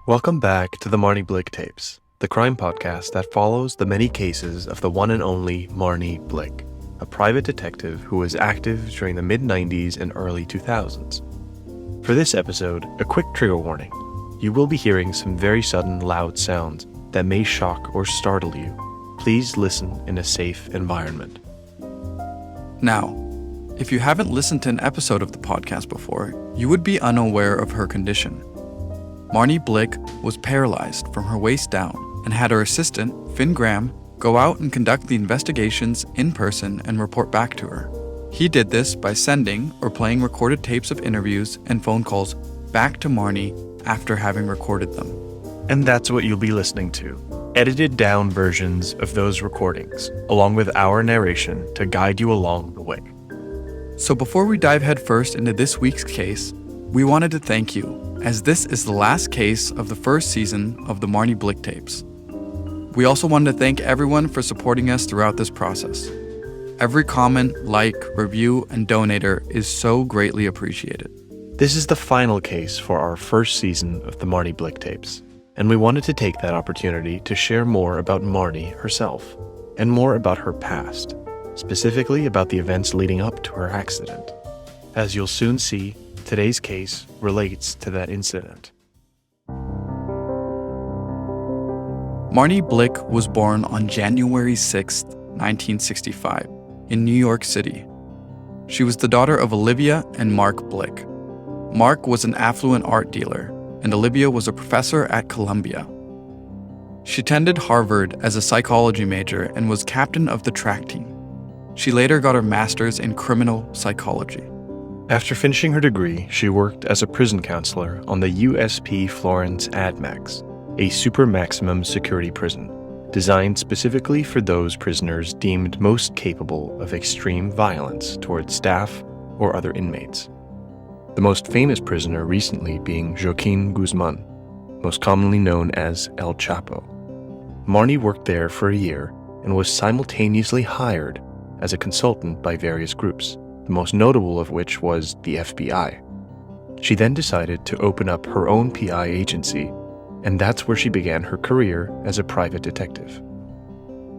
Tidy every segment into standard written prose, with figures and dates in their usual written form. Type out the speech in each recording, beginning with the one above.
Welcome back to the Marnie Blick tapes, the crime podcast that follows the many cases of the one and only Marnie Blick, a private detective who was active during the mid-90s and early 2000s. For this episode, a quick trigger warning. You will be hearing some very sudden loud sounds that may shock or startle you. Please listen in a safe environment. Now, if you haven't listened to an episode of the podcast before, you would be unaware of her condition. Marnie Blick was paralyzed from her waist down and had her assistant, Finn Graham, go out and conduct the investigations in person and report back to her. He did this by sending or playing recorded tapes of interviews and phone calls back to Marnie after having recorded them. And that's what you'll be listening to. Edited down versions of those recordings, along with our narration to guide you along the way. So before we dive headfirst into this week's case, we wanted to thank you, as this is the last case of the first season of the Marnie Blick tapes. We also wanted to thank everyone for supporting us throughout this process. Every comment, like, review, and donator is so greatly appreciated. This is the final case for our first season of the Marnie Blick tapes, and we wanted to take that opportunity to share more about Marnie herself, and more about her past, specifically about the events leading up to her accident. As you'll soon see, today's case relates to that incident. Marnie Blick was born on January 6, 1965, in New York City. She was the daughter of Olivia and Mark Blick. Mark was an affluent art dealer, and Olivia was a professor at Columbia. She attended Harvard as a psychology major and was captain of the track team. She later got her master's in criminal psychology. After finishing her degree, she worked as a prison counselor on the USP Florence AdMax, a super maximum security prison, designed specifically for those prisoners deemed most capable of extreme violence towards staff or other inmates. The most famous prisoner recently being Joaquin Guzman, most commonly known as El Chapo. Marnie worked there for a year and was simultaneously hired as a consultant by various groups, the most notable of which was the FBI. She then decided to open up her own PI agency, and that's where she began her career as a private detective.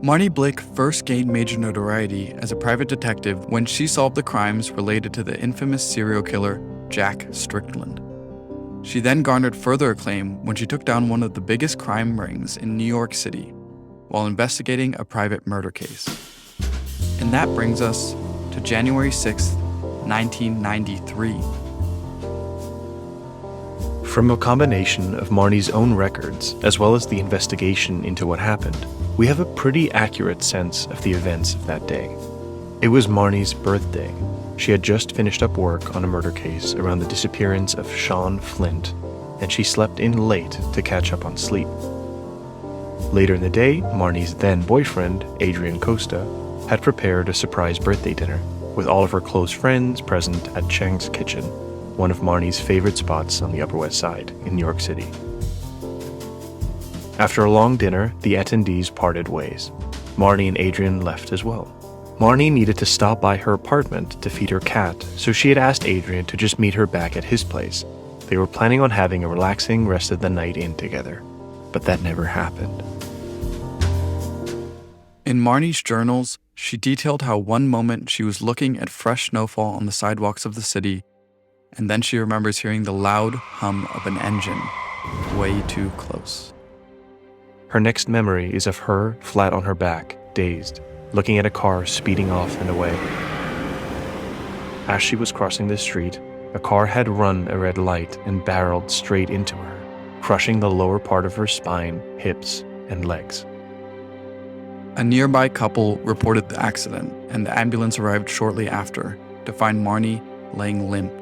Marnie Blick first gained major notoriety as a private detective when she solved the crimes related to the infamous serial killer Jack Strickland. She then garnered further acclaim when she took down one of the biggest crime rings in New York City while investigating a private murder case. And that brings us to January 6, 1993. From a combination of Marnie's own records, as well as the investigation into what happened, we have a pretty accurate sense of the events of that day. It was Marnie's birthday. She had just finished up work on a murder case around the disappearance of Sean Flint, and she slept in late to catch up on sleep. Later in the day, Marnie's then-boyfriend, Adrian Costa, had prepared a surprise birthday dinner, with all of her close friends present at Cheng's Kitchen, one of Marnie's favorite spots on the Upper West Side in New York City. After a long dinner, the attendees parted ways. Marnie and Adrian left as well. Marnie needed to stop by her apartment to feed her cat, so she had asked Adrian to just meet her back at his place. They were planning on having a relaxing rest of the night in together, but that never happened. In Marnie's journals, she detailed how one moment she was looking at fresh snowfall on the sidewalks of the city, and then she remembers hearing the loud hum of an engine way too close. Her next memory is of her flat on her back, dazed, looking at a car speeding off and away. As she was crossing the street, a car had run a red light and barreled straight into her, crushing the lower part of her spine, hips, and legs. A nearby couple reported the accident, and the ambulance arrived shortly after to find Marnie laying limp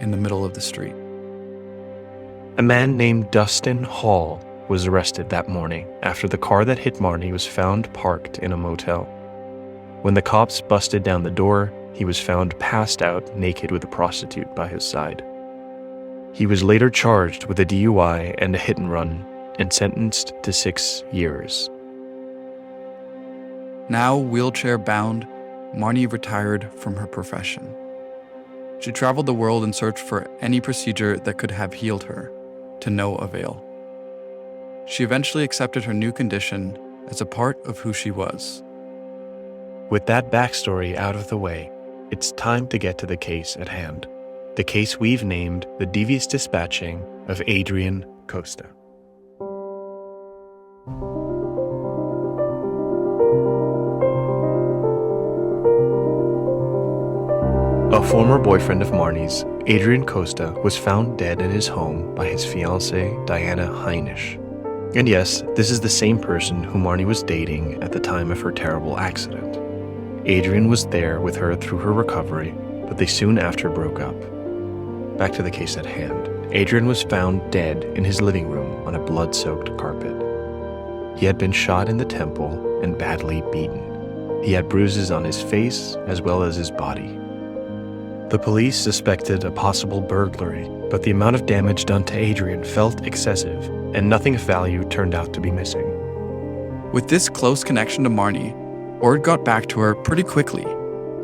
in the middle of the street. A man named Dustin Hall was arrested that morning after the car that hit Marnie was found parked in a motel. When the cops busted down the door, he was found passed out naked with a prostitute by his side. He was later charged with a DUI and a hit and run and sentenced to 6 years. Now wheelchair-bound, Marnie retired from her profession. She traveled the world in search for any procedure that could have healed her, to no avail. she eventually accepted her new condition as a part of who she was. With that backstory out of the way, it's time to get to the case at hand. The case we've named the Devious Dispatching of Adrian Costa. A former boyfriend of Marnie's, Adrian Costa, was found dead in his home by his fiancée, Diana Heinisch. And yes, this is the same person who Marnie was dating at the time of her terrible accident. Adrian was there with her through her recovery, but they soon after broke up. Back to the case at hand. Adrian was found dead in his living room on a blood-soaked carpet. He had been shot in the temple and badly beaten. He had bruises on his face as well as his body. The police suspected a possible burglary, but the amount of damage done to Adrian felt excessive, and nothing of value turned out to be missing. With this close connection to Marnie, word got back to her pretty quickly,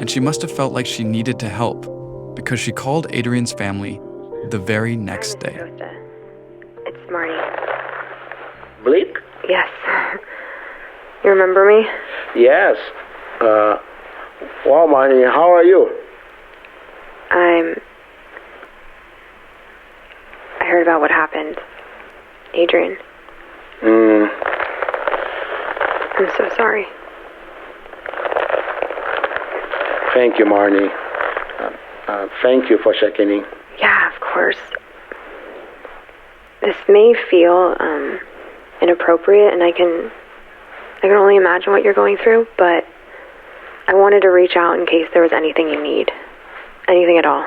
and she must have felt like she needed to help, because she called Adrian's family the very next day. Costa. It's Marnie. Blick? Yes. You remember me? Yes. Well, Marnie, how are you? I heard about what happened. Adrian. I'm so sorry. Thank you, Marnie. Thank you for checking in. Yeah, of course. This may feel inappropriate, and I can only imagine what you're going through, but I wanted to reach out in case there was anything you need. Anything at all.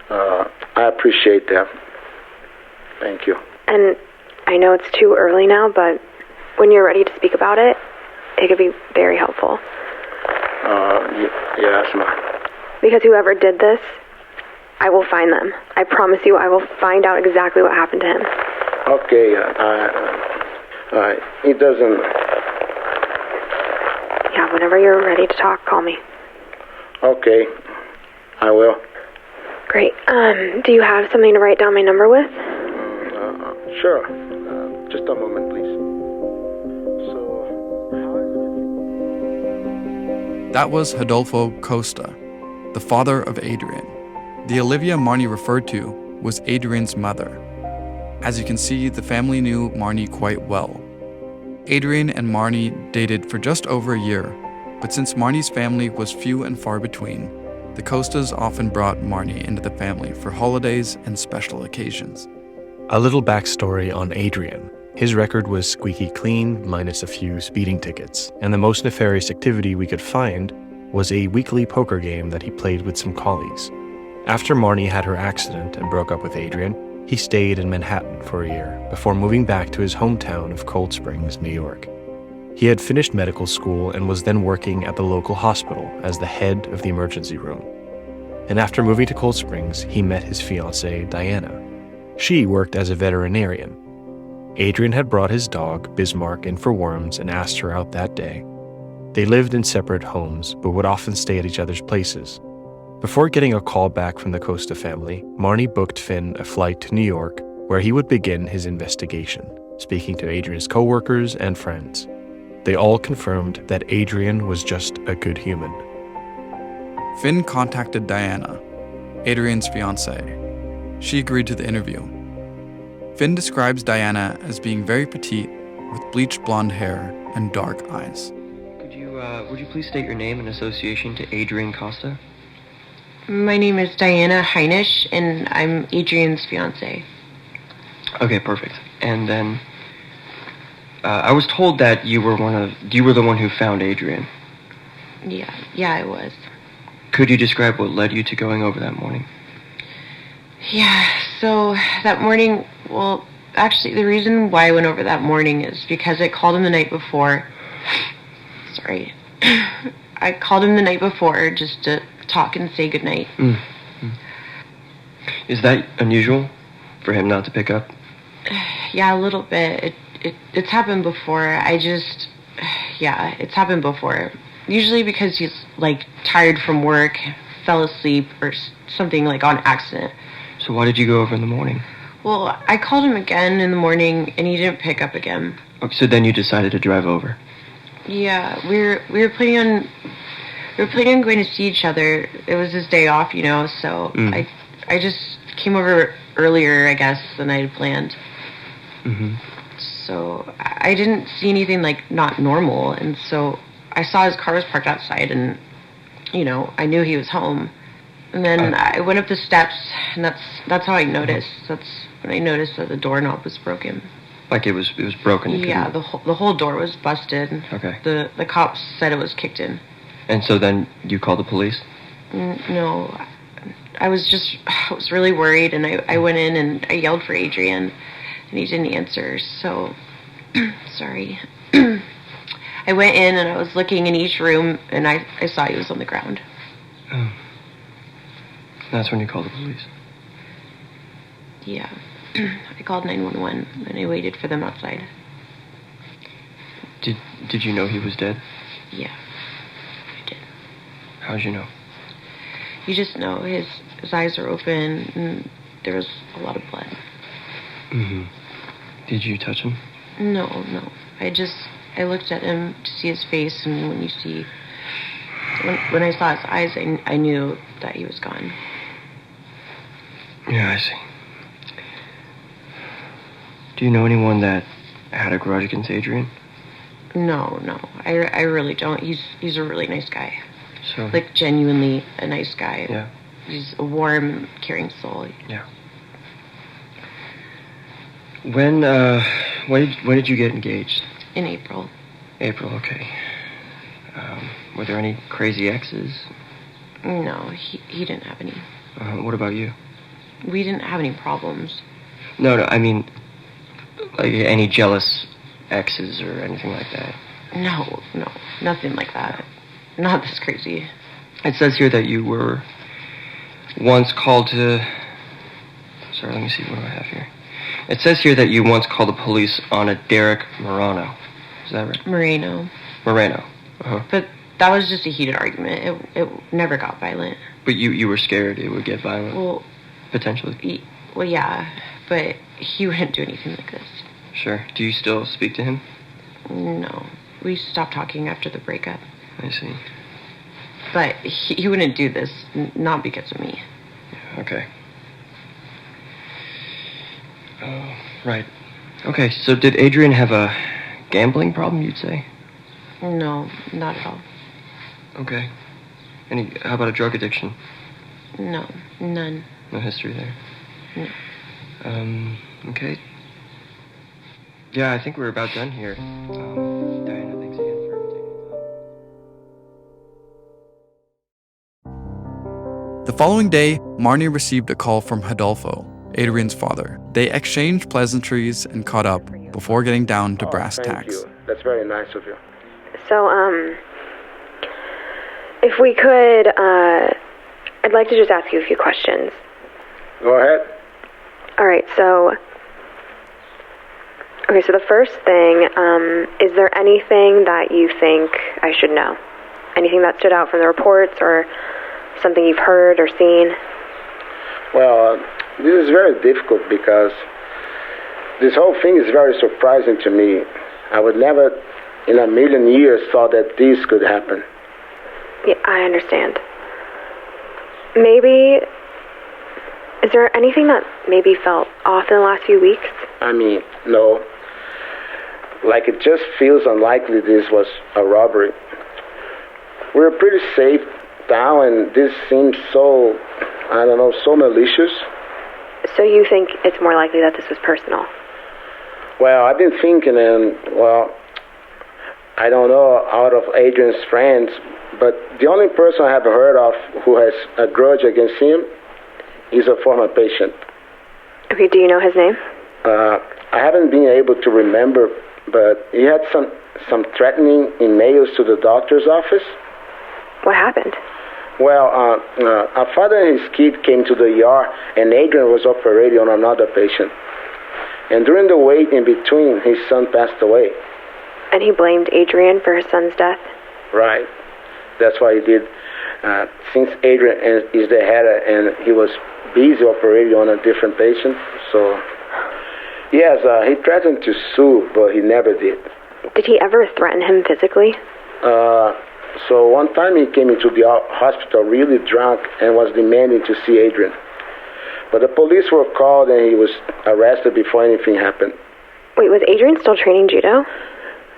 I appreciate that. Thank you. And I know it's too early now, but when you're ready to speak about it, it could be very helpful. Yes, ma'am. Because whoever did this, I will find them. I promise you, I will find out exactly what happened to him. Okay, it doesn't... Yeah, whenever you're ready to talk, call me. Okay, I will. Great. Do you have something to write down my number with? Sure. Just a moment, please. So, how is it? That was Rodolfo Costa, the father of Adrian. The Olivia Marnie referred to was Adrian's mother. As you can see, the family knew Marnie quite well. Adrian and Marnie dated for just over a year, but since Marnie's family was few and far between, the Costas often brought Marnie into the family for holidays and special occasions. A little backstory on Adrian. His record was squeaky clean, minus a few speeding tickets, and the most nefarious activity we could find was a weekly poker game that he played with some colleagues. After Marnie had her accident and broke up with Adrian, he stayed in Manhattan for a year before moving back to his hometown of Cold Springs, New York. He had finished medical school and was then working at the local hospital as the head of the emergency room. And after moving to Cold Springs, he met his fiancée, Diana. She worked as a veterinarian. Adrian had brought his dog, Bismarck, in for worms and asked her out that day. They lived in separate homes, but would often stay at each other's places. Before getting a call back from the Costa family, Marnie booked Finn a flight to New York, where he would begin his investigation, speaking to Adrian's co-workers and friends. They all confirmed that Adrian was just a good human. Finn contacted Diana, Adrian's fiancée. She agreed to the interview. Finn describes Diana as being very petite, with bleached blonde hair and dark eyes. Would you please state your name and association to Adrian Costa? My name is Diana Heinisch, and I'm Adrian's fiancée. Okay, perfect. And then, I was told that you were the one who found Adrian. Yeah, I was. Could you describe what led you to going over that morning? Yeah, so that morning, well, actually, the reason why I went over that morning is because I called him the night before. Sorry. I called him the night before just to talk and say goodnight. Is that unusual for him not to pick up? Yeah, a little bit. It's happened before. It's happened before. Usually because he's, tired from work, fell asleep, or something, on accident. So why did you go over in the morning? Well, I called him again in the morning, and he didn't pick up again. Okay, so then you decided to drive over. Yeah, we were planning on going to see each other. It was his day off, so I just came over earlier, I guess, than I had planned. Mm-hmm. So I didn't see anything like not normal, and so I saw his car was parked outside, and I knew he was home. And then I went up the steps, and that's how I noticed. That's when I noticed that the doorknob was broken. Like it was broken. Yeah, the whole door was busted. Okay. The cops said it was kicked in. And so then you called the police? No, I was really worried, and I went in and I yelled for Adrian, and he didn't answer. So sorry. I went in and I was looking in each room, and I saw he was on the ground. Oh. That's when you called the police? Yeah. I called 911, and I waited for them outside. Did you know he was dead? Yeah, I did. How'd you know? You just know his eyes are open, and there was a lot of blood. Mm-hmm. Did you touch him? No. I looked at him to see his face, and when I saw his eyes, I knew that he was gone. Yeah, I see. Do you know anyone that had a grudge against Adrian? No. I really don't. He's a really nice guy. So, like, genuinely a nice guy. Yeah. He's a warm, caring soul. Yeah. When did you get engaged? In April. April, okay. Were there any crazy exes? No, he didn't have any. What about you? We didn't have any problems. No, I mean, like any jealous exes or anything like that? No, nothing like that. Not this crazy. It says here that you were once called to... Sorry, let me see, what do I have here? It says here that you once called the police on a Derek Morano. Is that right? Moreno. Uh-huh. But that was just a heated argument. It never got violent. But you were scared it would get violent? Well... Potentially? Well, yeah, but he wouldn't do anything like this. Sure. Do you still speak to him? No. We stopped talking after the breakup. I see. But he wouldn't do this, not because of me. Okay. Right. Okay, so did Adrian have a gambling problem, you'd say? No, not at all. Okay. How about a drug addiction? No, none. No history there? No. Okay. Yeah, I think we're about done here. Diana, thanks again for taking the time. The following day, Marnie received a call from Adolfo, Adrian's father. They exchanged pleasantries and caught up before getting down to brass Thank tacks. you. That's very nice of you. So, if we could, I'd like to just ask you a few questions. Go ahead. All right, so the first thing, is there anything that you think I should know? Anything that stood out from the reports or something you've heard or seen? Well, this is very difficult because this whole thing is very surprising to me. I would never in a million years thought that this could happen. Yeah, I understand. Maybe, is there anything that maybe felt off in the last few weeks? I mean, no. Like, it just feels unlikely this was a robbery. We're pretty safe now, and this seems so, I don't know, so malicious. So you think it's more likely that this was personal? Well, I've been thinking, and, well, I don't know, out of Adrian's friends, but the only person I have heard of who has a grudge against him is a former patient. Okay, do you know his name? I haven't been able to remember, but he had some threatening emails to the doctor's office. What happened? Well, our father and his kid came to the ER, and Adrian was operating on another patient. And during the wait in between, his son passed away. And he blamed Adrian for his son's death? Right. That's what he did. Since Adrian is the head and he was busy operating on a different patient. So, yes, he threatened to sue, but he never did. Did he ever threaten him physically? So one time he came into the hospital really drunk and was demanding to see Adrian. But the police were called and he was arrested before anything happened. Wait, was Adrian still training judo?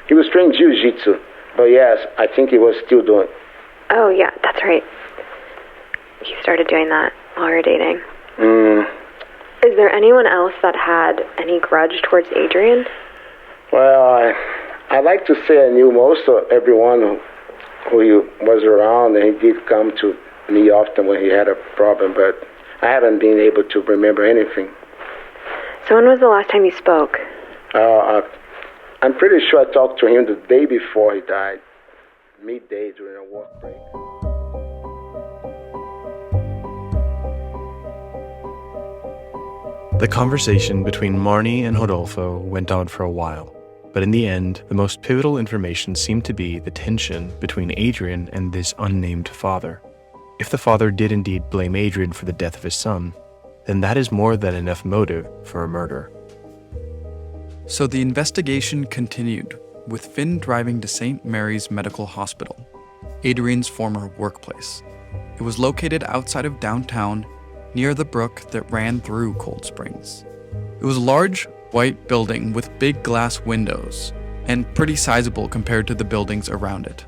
He was training jiu-jitsu, but yes, I think he was still doing it. Oh, yeah, that's right. He started doing that while we were dating. Is there anyone else that had any grudge towards Adrian? Well, I like to say I knew most of everyone who he was around, and he did come to me often when he had a problem, but I haven't been able to remember anything. So when was the last time you spoke? I'm pretty sure I talked to him the day before he died, midday during a work break. The conversation between Marnie and Rodolfo went on for a while, but in the end, the most pivotal information seemed to be the tension between Adrian and this unnamed father. If the father did indeed blame Adrian for the death of his son, then that is more than enough motive for a murder. So the investigation continued, with Finn driving to St. Mary's Medical Hospital, Adrian's former workplace. It was located outside of downtown, near the brook that ran through Cold Springs. It was a large, white building with big glass windows, and pretty sizable compared to the buildings around it.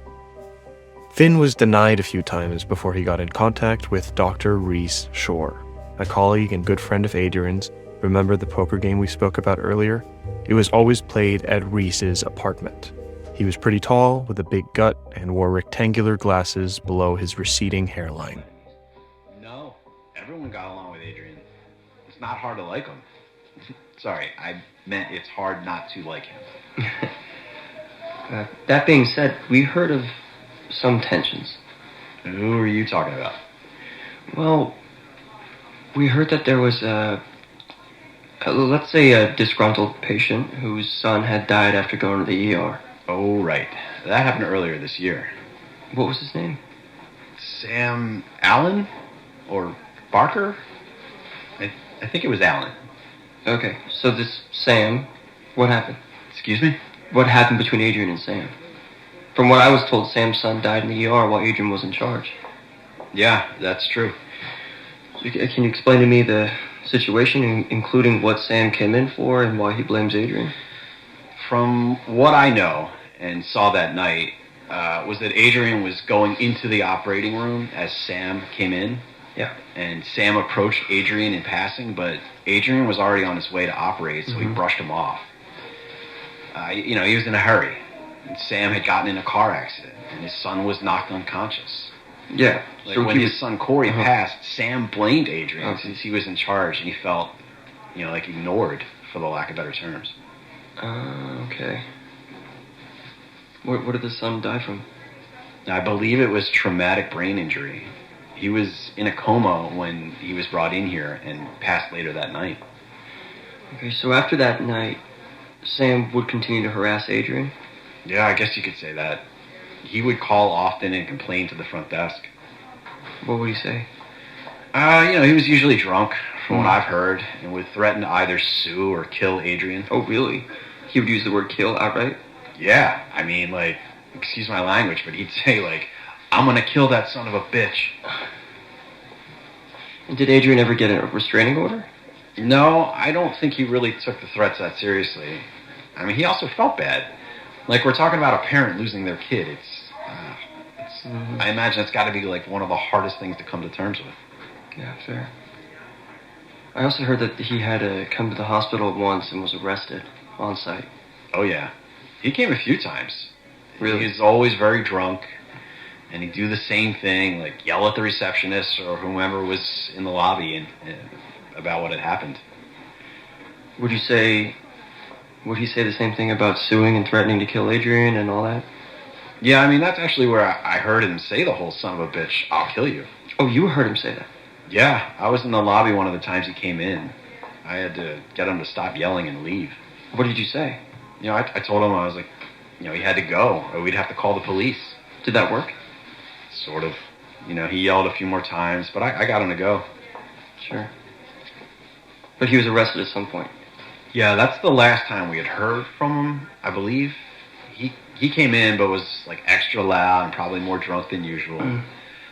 Finn was denied a few times before he got in contact with Dr. Reese Shore, a colleague and good friend of Adrian's. Remember the poker game we spoke about earlier? It was always played at Reese's apartment. He was pretty tall, with a big gut, and wore rectangular glasses below his receding hairline. No, everyone got along with Adrian. It's not hard to like him. Sorry, I meant it's hard not to like him. That being said, we heard of some tensions. Who are you talking about? Well, we heard that there was let's say a disgruntled patient whose son had died after going to the ER. Oh, right. That happened earlier this year. What was his name? Sam Allen? Or Barker? I think it was Allen. Okay, so this Sam, what happened? Excuse me? What happened between Adrian and Sam? From what I was told, Sam's son died in the ER while Adrian was in charge. Yeah, that's true. Can you explain to me the situation, including what Sam came in for and why he blames Adrian? From what I know and saw that night, was that Adrian was going into the operating room as Sam came in. Yeah. And Sam approached Adrian in passing, but Adrian was already on his way to operate, so he brushed him off. He was in a hurry. And Sam had gotten in a car accident, and his son was knocked unconscious. Yeah. Like so when his son Corey passed, Sam blamed Adrian since he was in charge, and he felt, like ignored, for the lack of better terms. Okay. What did the son die from? I believe it was traumatic brain injury. He was in a coma when he was brought in here and passed later that night. Okay, so after that night, Sam would continue to harass Adrian? Yeah, I guess you could say that. He would call often and complain to the front desk. What would he say? He was usually drunk, from what I've heard, and would threaten to either sue or kill Adrian. Oh, really? He would use the word kill outright? Yeah, excuse my language, but he'd say, I'm gonna kill that son of a bitch. And did Adrian ever get a restraining order? No, I don't think he really took the threats that seriously. He also felt bad. We're talking about a parent losing their kid. I imagine it's got to be one of the hardest things to come to terms with. Yeah, fair. I also heard that he had to come to the hospital once and was arrested on site. Oh, yeah. He came a few times. Really? He was always very drunk, and he'd do the same thing, yell at the receptionist or whomever was in the lobby and about what had happened. Would he say the same thing about suing and threatening to kill Adrian and all that? Yeah, that's actually where I heard him say the whole son of a bitch, I'll kill you. Oh, you heard him say that? Yeah, I was in the lobby one of the times he came in. I had to get him to stop yelling and leave. What did you say? I told him, I was he had to go, or we'd have to call the police. Did that work? Sort of. He yelled a few more times, but I got him to go. Sure. But he was arrested at some point. Yeah, that's the last time we had heard from him, I believe. He came in, but was like extra loud and probably more drunk than usual.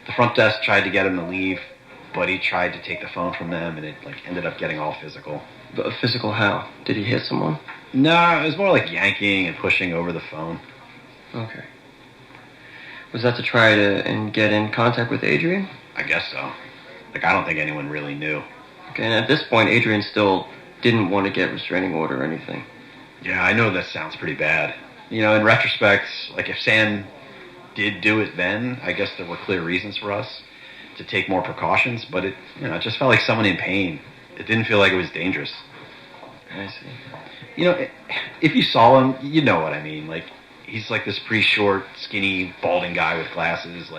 The front desk tried to get him to leave, but he tried to take the phone from them, and it ended up getting all physical. But physical how? Did he hit someone? No, it was more like yanking and pushing over the phone. Okay. Was that to try to get in contact with Adrian? I guess so. I don't think anyone really knew. Okay, and at this point, Adrian still didn't want to get restraining order or anything. Yeah, I know that sounds pretty bad. In retrospect, if Sam did do it then, I guess there were clear reasons for us to take more precautions, but it just felt like someone in pain. It didn't feel like it was dangerous. I see. If you saw him, you know what I mean. He's this pretty short, skinny, balding guy with glasses,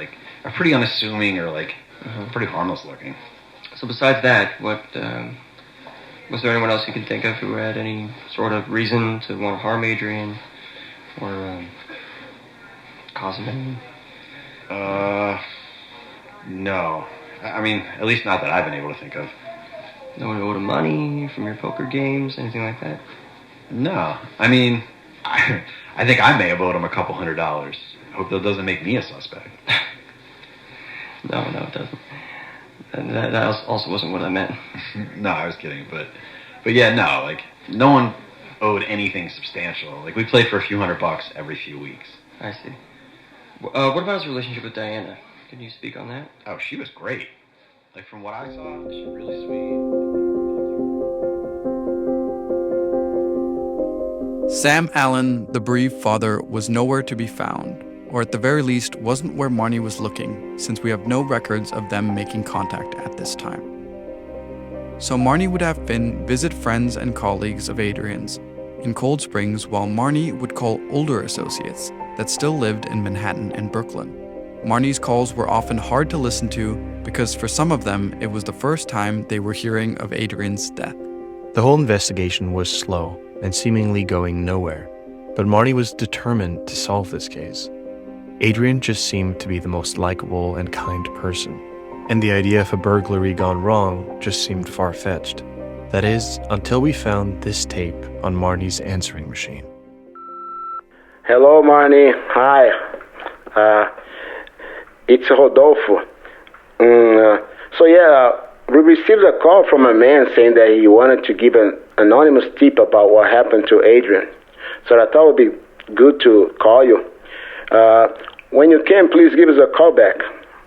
are pretty unassuming or pretty harmless looking. So besides that, what was there anyone else you can think of who had any sort of reason to want to harm Adrian or cause him any? No. I mean, at least not that I've been able to think of. No one owed him money from your poker games, anything like that? No. I mean, I think I may have owed him a couple $100. I hope that doesn't make me a suspect. No, it doesn't. And that also wasn't what I meant. No, I was kidding, but yeah, no, no one owed anything substantial. We played for a few $100 every few weeks. I see. What about his relationship with Diana? Can you speak on that? Oh, she was great. From what I saw, she was really sweet. Sam Allen, the bereaved father, was nowhere to be found, or at the very least wasn't where Marnie was looking, since we have no records of them making contact at this time. So Marnie would have Finn visit friends and colleagues of Adrian's in Cold Springs, while Marnie would call older associates that still lived in Manhattan and Brooklyn. Marnie's calls were often hard to listen to because for some of them, it was the first time they were hearing of Adrian's death. The whole investigation was slow and seemingly going nowhere, but Marnie was determined to solve this case. Adrian just seemed to be the most likable and kind person, and the idea of a burglary gone wrong just seemed far-fetched. That is, until we found this tape on Marnie's answering machine. Hello, Marnie. Hi. It's Rodolfo. We received a call from a man saying that he wanted to give an anonymous tip about what happened to Adrian. So I thought it would be good to call you. When you can, please give us a call back.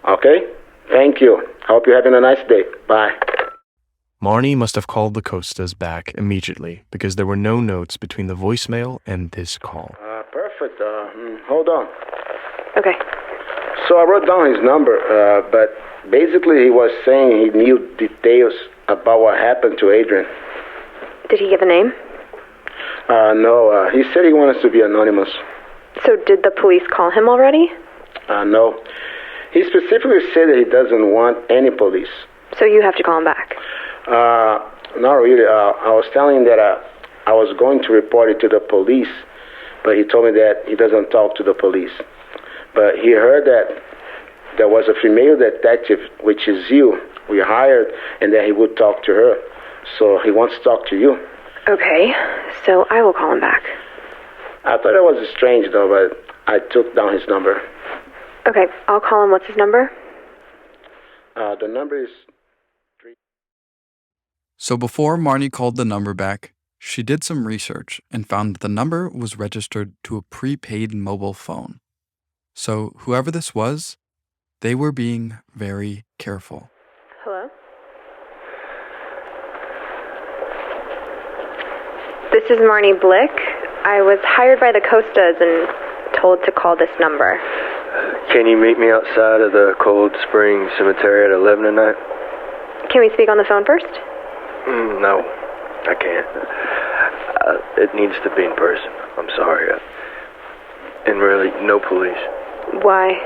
Okay? Thank you. I hope you're having a nice day. Bye. Marnie must have called the Costas back immediately because there were no notes between the voicemail and this call. Perfect. Hold on. Okay. So I wrote down his number, but basically he was saying he knew details about what happened to Adrian. Did he give a name? No. He said he wanted to be anonymous. So did the police call him already? No. He specifically said that he doesn't want any police. So you have to call him back? Not really. I was telling him that I was going to report it to the police, but he told me that he doesn't talk to the police. But he heard that there was a female detective, which is you, we hired, and that he would talk to her. So he wants to talk to you. Okay, so I will call him back. I thought it was strange, though, but I took down his number. Okay, I'll call him. What's his number? The number is... So before Marnie called the number back, she did some research and found that the number was registered to a prepaid mobile phone. So whoever this was, they were being very careful. Hello? This is Marnie Blick. I was hired by the Costas and told to call this number. Can you meet me outside of the Cold Spring Cemetery at 11 tonight? Can we speak on the phone first? No, I can't. It needs to be in person. I'm sorry. And really, no police. Why?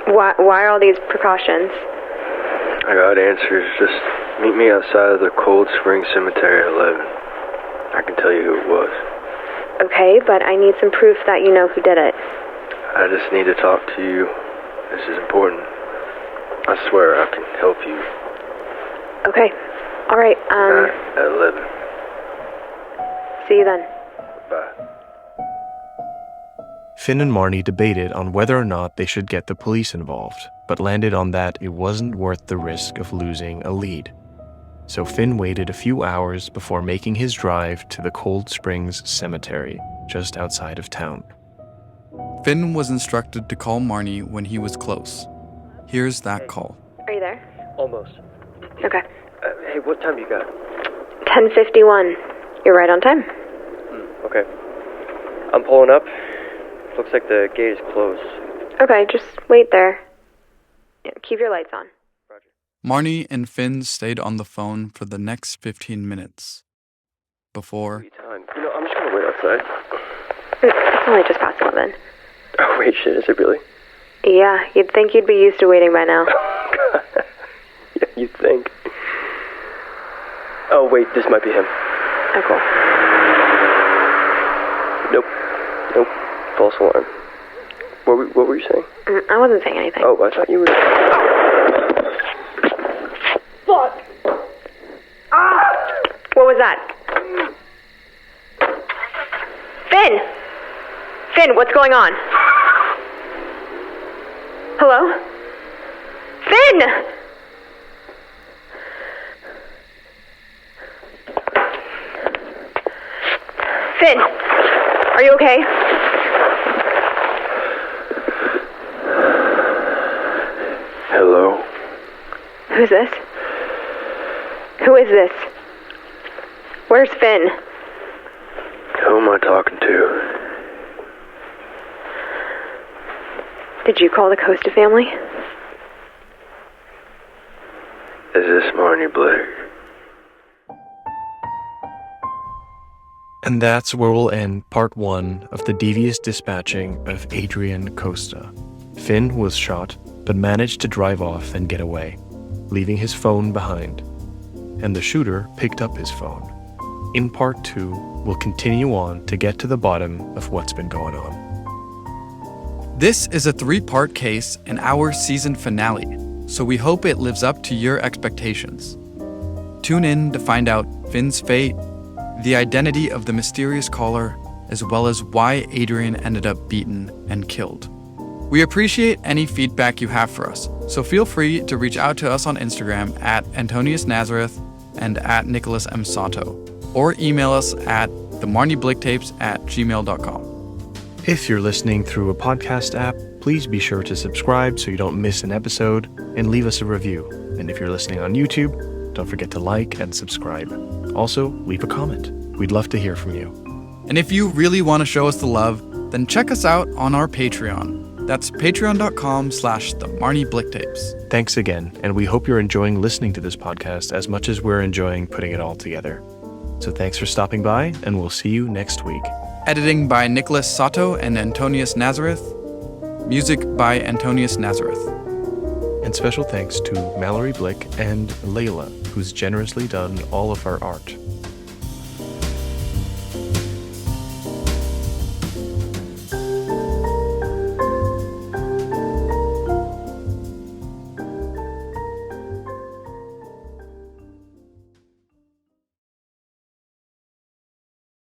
Why all these precautions? I got answers. Just meet me outside of the Cold Spring Cemetery at 11. I can tell you who it was. Okay, but I need some proof that you know who did it. I just need to talk to you. This is important. I swear I can help you. Okay. All right, At 11. see you then. Bye. Finn and Marnie debated on whether or not they should get the police involved, but landed on that it wasn't worth the risk of losing a lead. So Finn waited a few hours before making his drive to the Cold Springs Cemetery, just outside of town. Finn was instructed to call Marnie when he was close. Here's that call. Are you there? Almost. Okay. Hey, what time you got? 10:51. You're right on time. Okay. I'm pulling up. Looks like the gate is closed. Okay, just wait there. Yeah, keep your lights on. Marnie and Finn stayed on the phone for the next 15 minutes. Before... Time. I'm just gonna wait outside. It's only just past 11. Oh, wait, shit, is it really? Yeah, you'd think you'd be used to waiting by now. Yeah, you'd think. Oh, wait, this might be him. Oh, cool. Nope. False alarm. What were you saying? I wasn't saying anything. Oh, I thought you were... Fuck! What was that? Finn! Finn, what's going on? Hello? Finn! Finn, are you okay? Hello? Who's this? Who is this? Where's Finn? Who am I talking to? Did you call the Costa family? Is this Marnie Blick? And that's where we'll end part 1 of the devious dispatching of Adrian Costa. Finn was shot, but managed to drive off and get away, leaving his phone behind. And the shooter picked up his phone. In part 2, we'll continue on to get to the bottom of what's been going on. This is a 3-part case and our season finale, so we hope it lives up to your expectations. Tune in to find out Finn's fate, the identity of the mysterious caller, as well as why Adrian ended up beaten and killed. We appreciate any feedback you have for us, so feel free to reach out to us on Instagram at Antonius Nazareth and at Nicholas M. Sato, or email us at themarniebllicktapes@gmail.com. If you're listening through a podcast app, please be sure to subscribe so you don't miss an episode and leave us a review. And if you're listening on YouTube, don't forget to like and subscribe. Also, leave a comment. We'd love to hear from you. And if you really want to show us the love, then check us out on our Patreon. That's patreon.com/themarniebllicktapes. Thanks again, and we hope you're enjoying listening to this podcast as much as we're enjoying putting it all together. So thanks for stopping by, and we'll see you next week. Editing by Nicholas Sato and Antonius Nazareth. Music by Antonius Nazareth. And special thanks to Mallory Blick and Layla, who's generously done all of our art.